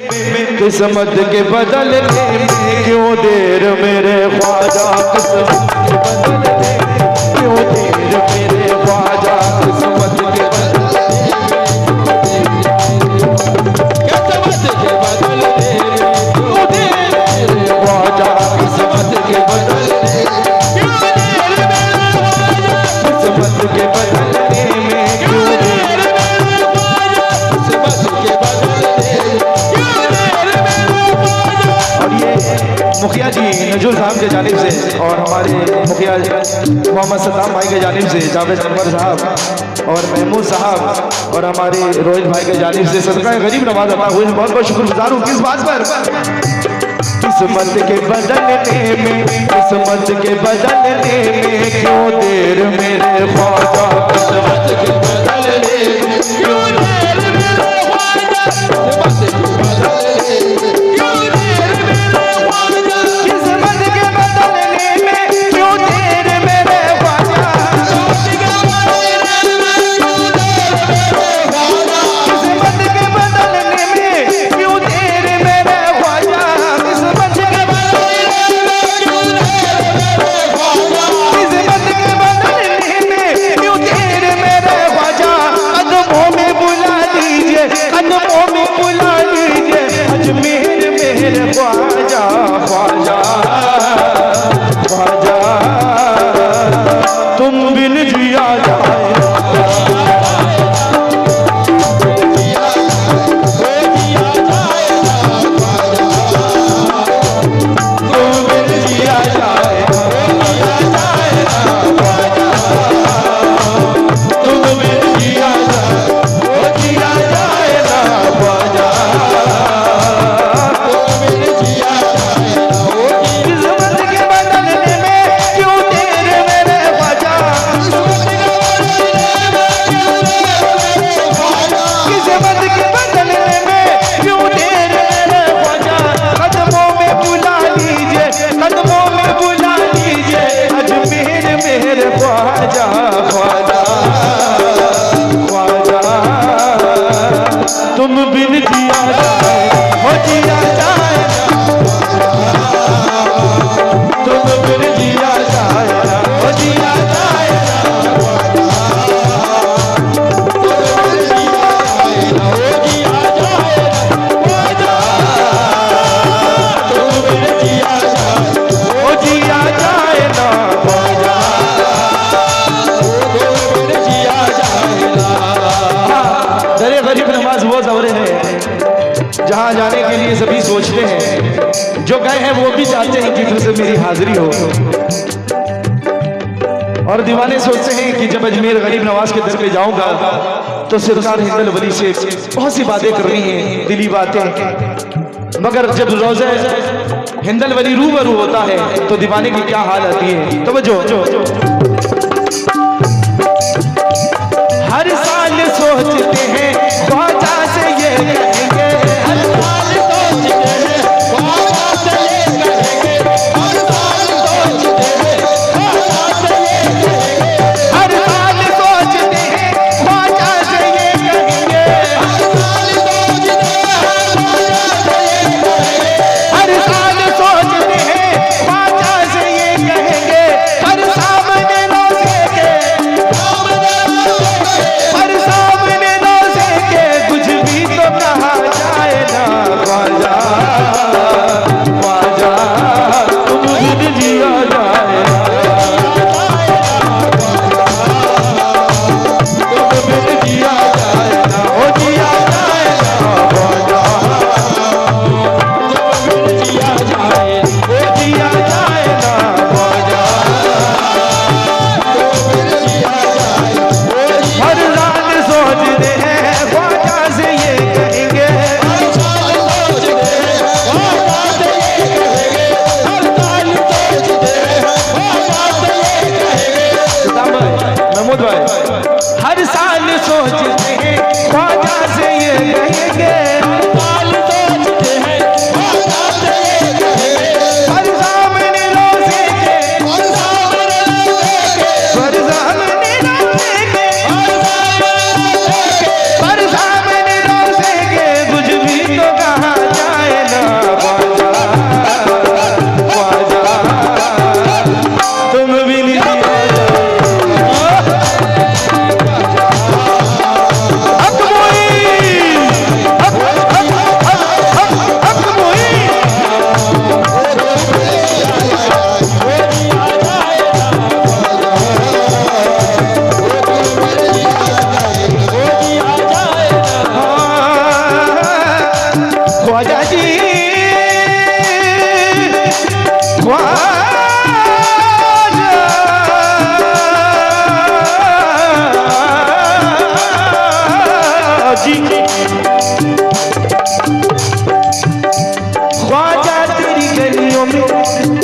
किस्मत के बदलने में क्यों देर मेरे ख्वाजा, किस्मत के बदलने में क्यों देर मेरे ख्वाजा, किस्मत के बदलने क्यों देर मेरे ख्वाजा, किस्मत के बदलने क्यों देर मेरे ख्वाजा, किस्मत के बदलने में क्यों देर मेरे ख्वाजा, किस्मत के बदलने क्यों देर मेरे ख्वाजा। और ये मुखिया जी नजरुल साहब के जानिब से और हमारे मुखिया मोहम्मद सद्दाम भाई के जानिब से जावेद अनवर साहब और महमूद साहब और हमारे रोहित भाई के जानिब से सदका गरीब नवाज अता हुए। बहुत बहुत शुक्रगुजार हूँ किस बात पर, किस्मत के बदलने में, किस्मत के बदलने में क्यों देर मेरे ख्वाजा, किस्मत के बदलने में क्यों देर मेरे ख्वाजा, किस्मत के बदलने में क्यों देर मेरे ख्वाजा, किस्मत के बदलने में क्यों देर मेरे ख्वाजा, किस्मत के बदलने में क्यों देर मेरे ख्वाजा, किस्मत के बदलने में क्यों देर मेरे ख्वाजा, किस्मत के बदलने में क्यों देर मेरे ख्वाजा, किस्मत के बदलने में क्यों देर मेरे ख्वाजा। कदमों में बुला लीजिए, कदमों में बुला लीजिए अजमेर मेरे ख्वाजा, ख्वाजा ख्वाजा तुम बिन जिया जाए तुम बिन जिया जाए हो जिया जाए, तुम बिन जिया जाए हो जिया जाए, जहाँ जाने के लिए सभी सोचते हैं, जो गए हैं वो भी चाहते हैं कि फिर से मेरी हाजिरी हो, और दीवाने सोचते हैं कि जब अजमेर गरीब नवाज के दर पे जाऊंगा तो सरकार हिंदल वली से बहुत सी बातें करनी है, दिली बातें, मगर जब रोज़े हिंदल वली रूबरू होता है तो दीवाने की क्या हाल आती है। तवज्जो, हर साल सोचते हैं ख्वाजा से ये कहेंगे, हर साल सोचते हैं ख्वाजा से ये कहेंगे, हर साल सोचते हैं ख्वाजा से ये कहेंगे, हर साल सोचते हैं ख्वाजा से ये कहेंगे, हर साल सोचते हैं ख्वाजा से ये कहेंगे, हर साल सोचते हैं ख्वाजा से ये कहेंगे, हर सामने रोज़े के, हर सामने रोज़े ख्वाजा जी ख्वाजा तेरी गलियों में